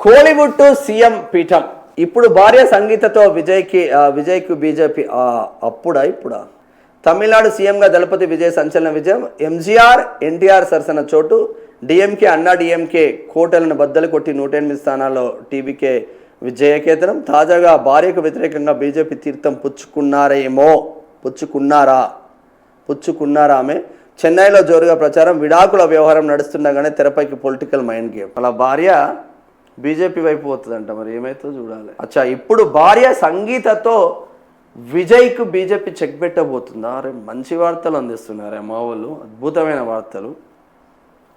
Kollywood to CM పీఠం. ఇప్పుడు భార్య సంగీతతో విజయ్కు బీజేపీ ఇప్పుడా తమిళనాడు సీఎంగా దళపతి విజయ్ సంచలన విజయం. ఎంజీఆర్ ఎన్టీఆర్ సరసన చోటు. డిఎంకే అన్నా డిఎంకే కోటలను బద్దలు కొట్టి 108 స్థానాల్లో టీవీకే విజయకేతనం. తాజాగా భార్యకు వ్యతిరేకంగా బీజేపీ తీర్థం పుచ్చుకున్నారా ఆమె. చెన్నైలో జోరుగా ప్రచారం. విడాకుల వ్యవహారం నడుస్తుండగానే తెరపైకి పొలిటికల్ మైండ్ గేమ్. అలా భార్య బీజేపీ వైపు పోతుందంట, మరి ఏమైతే చూడాలి. అచ్చా, ఇప్పుడు భార్య సంగీతతో విజయ్కు బీజేపీ చెక్ పెట్టబోతుందా? అరే మంచి వార్తలు అందిస్తున్నారే మా వాళ్ళు, అద్భుతమైన వార్తలు.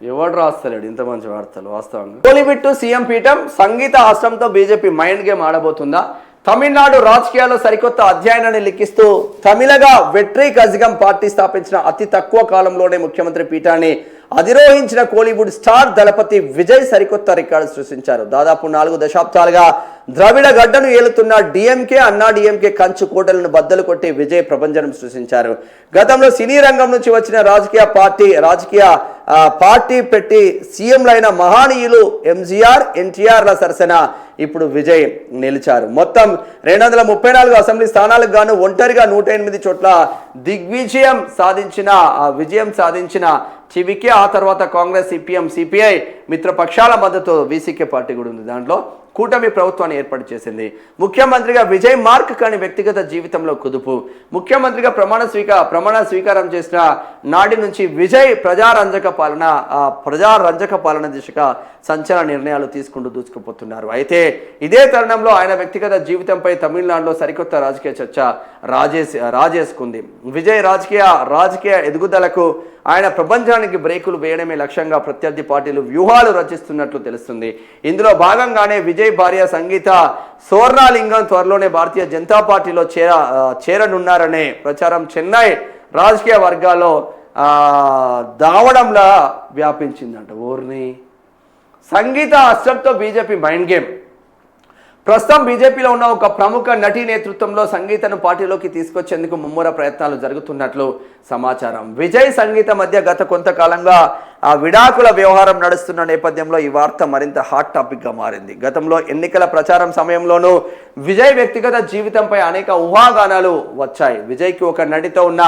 ఎవడు రాస్తలేడు ఇంత మంచి వార్తలు వాస్తవంగా. కోలీవుడ్ టు సీఎం పీఠం. సంగీత అస్త్రంతో బీజేపీ మైండ్ గేమ్ ఆడబోతుందా? తమిళనాడు రాజకీయాల్లో సరికొత్త అధ్యయనాన్ని లిఖిస్తూ తమిళగా వెట్రీ కజగం పార్టీ స్థాపించిన అతి తక్కువ కాలంలోనే ముఖ్యమంత్రి పీఠాన్ని అధిరోహించిన కోలీవుడ్ స్టార్ దళపతి విజయ్ సరికొత్త రికార్డు సృష్టించారు. దాదాపు 4 దశాబ్దాలుగా ద్రవిడ గడ్డను ఏలుతున్న డిఎంకే అన్నా డిఎంకే కంచు కోటలను బద్దలు కొట్టి విజయ్ ప్రపంచం సృష్టించారు. గతంలో సినీ రంగం నుంచి వచ్చిన రాజకీయ పార్టీ పెట్టి సీఎంలైన మహానీయులు ఎంజీఆర్ ఎన్టీఆర్ల సరసన ఇప్పుడు విజయ్ నిలిచారు. మొత్తం 234 అసెంబ్లీ స్థానాలకు గాను ఒంటరిగా 108 చోట్ల విజయం సాధించిన టీవీకే, ఆ తర్వాత కాంగ్రెస్, సిపిఎం, సిపిఐ మిత్రపక్షాల మద్దతు వీసీకే పార్టీ కూడా ఉంది. దాంట్లో కూటమి ప్రభుత్వాన్ని ఏర్పాటు చేసింది. ముఖ్యమంత్రిగా విజయ్ మార్క్ కానీ వ్యక్తిగత జీవితంలో కుదుపు. ముఖ్యమంత్రిగా ప్రమాణ స్వీకారం చేసిన నాటి నుంచి విజయ్ ప్రజారంజక పాలన దిశగా సంచలన నిర్ణయాలు తీసుకుంటూ దూసుకుపోతున్నారు. అయితే ఇదే తరుణంలో ఆయన వ్యక్తిగత జీవితంపై తమిళనాడులో సరికొత్త రాజకీయ చర్చ రాజేసుకుంది. విజయ్ రాజకీయ ఎదుగుదలకు ఆయన ప్రపంచానికి బ్రేకులు వేయడమే లక్ష్యంగా ప్రత్యర్థి పార్టీలు వ్యూహాలు రచిస్తున్నట్లు తెలుస్తుంది. ఇందులో భాగంగానే విజయ్ భార్య సంగీత సోర్ణాలింగం త్వరలోనే భారతీయ జనతా పార్టీలో చేరనున్నారనే ప్రచారం చెన్నై రాజకీయ వర్గాల్లో దావడంలా వ్యాపించిందంట. ఓర్ని సంగీత అస్త్రంతో బీజేపీ మైండ్ గేమ్. ప్రస్తుతం బీజేపీలో ఉన్న ఒక ప్రముఖ నటి నేతృత్వంలో సంగీతను పార్టీలోకి తీసుకొచ్చేందుకు ముమ్మర ప్రయత్నాలు జరుగుతున్నట్లు సమాచారం. విజయ్ సంగీత మధ్య గత కొంతకాలంగా విడాకుల వ్యవహారం నడుస్తున్న నేపథ్యంలో ఈ వార్త మరింత హాట్ టాపిక్గా మారింది. గతంలో ఎన్నికల ప్రచారం సమయంలోనూ విజయ్ వ్యక్తిగత జీవితంపై అనేక ఊహాగానాలు వచ్చాయి. విజయ్కి ఒక నటితో ఉన్న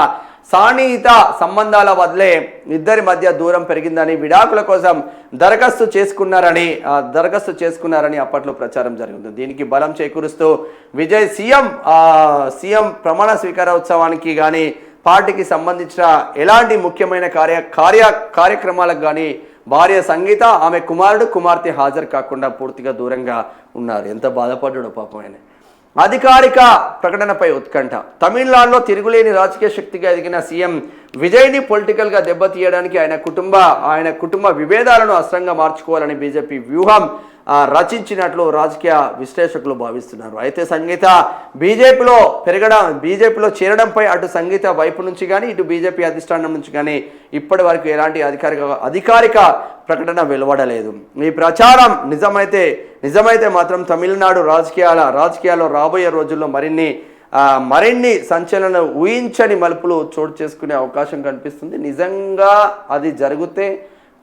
సాన్నిహిత సంబంధాల వదిలే ఇద్దరి మధ్య దూరం పెరిగిందని, విడాకుల కోసం దరఖాస్తు చేసుకున్నారని అప్పట్లో ప్రచారం జరిగింది. దీనికి బలం చేకూరుస్తూ విజయ్ సీఎం ప్రమాణ స్వీకారోత్సవానికి కానీ పార్టీకి సంబంధించిన ఎలాంటి ముఖ్యమైన కార్యక్రమాలకు కానీ భార్య సంగీత, ఆమె కుమార్తె హాజరు కాకుండా పూర్తిగా దూరంగా ఉన్నారు. ఎంత బాధపడ్డాడో పాపం ఆయన. అధికారిక ప్రకటనపై ఉత్కంఠ. తమిళనాడులో తిరుగులేని రాజకీయ శక్తిగా ఎదిగిన సీఎం విజయ్ని పొలిటికల్గా దెబ్బతీయడానికి ఆయన కుటుంబ విభేదాలను అస్త్రంగా మార్చుకోవాలని బీజేపీ వ్యూహం రచించినట్లు రాజకీయ విశ్లేషకులు భావిస్తున్నారు. అయితే సంగీత బీజేపీలో చేరడంపై అటు సంగీత వైపు నుంచి కానీ ఇటు బీజేపీ అధిష్టానం నుంచి కానీ ఇప్పటి వరకు ఎలాంటి అధికారిక ప్రకటన వెలువడలేదు. ఈ ప్రచారం నిజమైతే మాత్రం తమిళనాడు రాజకీయాల్లో రాబోయే రోజుల్లో మరిన్ని సంచలన ఊహించని మలుపులు చోటు చేసుకునే అవకాశం కనిపిస్తుంది. నిజంగా అది జరిగితే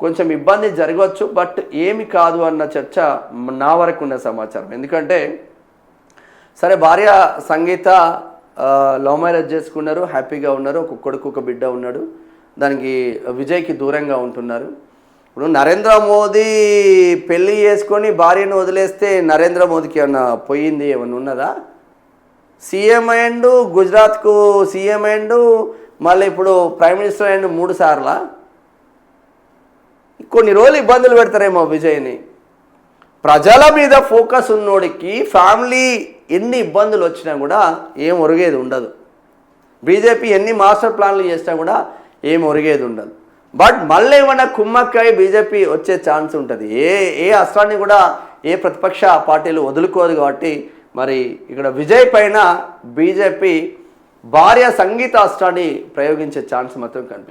కొంచెం ఇబ్బంది జరగవచ్చు, బట్ ఏమి కాదు అన్న చర్చ నా వరకు ఉన్న సమాచారం. ఎందుకంటే సరే, భార్య సంగీత లవ్ మ్యారేజ్ చేసుకున్నారు, హ్యాపీగా ఉన్నారు, ఒక కొడుకు ఒక బిడ్డ ఉన్నాడు. దానికి విజయ్కి దూరంగా ఉంటున్నారు. ఇప్పుడు నరేంద్ర మోదీ పెళ్ళి చేసుకొని భార్యను వదిలేస్తే నరేంద్ర మోదీకి ఏమన్నా పోయింది ఏమన్నా ఉన్నదా? సీఎం అయ్యిండు, గుజరాత్కు సీఎం అయ్యిండు, మళ్ళీ ఇప్పుడు ప్రైమ్ మినిస్టర్ అయ్యిండు 3 సార్లా. కొన్ని రోజులు ఇబ్బందులు పెడతారేమో విజయ్ని. ప్రజల మీద ఫోకస్ ఉన్నోడికి ఫ్యామిలీ ఎన్ని ఇబ్బందులు వచ్చినా కూడా ఏం ఒరిగేది ఉండదు. బీజేపీ ఎన్ని మాస్టర్ ప్లాన్లు చేసినా కూడా ఏం ఒరిగేది ఉండదు. బట్ మళ్ళీ ఏమన్నా కుమ్మక్కై బీజేపీ వచ్చే ఛాన్స్ ఉంటుంది. ఏ అస్త్రాన్ని కూడా ఏ ప్రతిపక్ష పార్టీలు వదులుకోదు. కాబట్టి మరి ఇక్కడ విజయ్ పైన బీజేపీ భార్య సంగీత అస్త్రాన్ని ప్రయోగించే ఛాన్స్ మాత్రం కనిపిస్తుంది.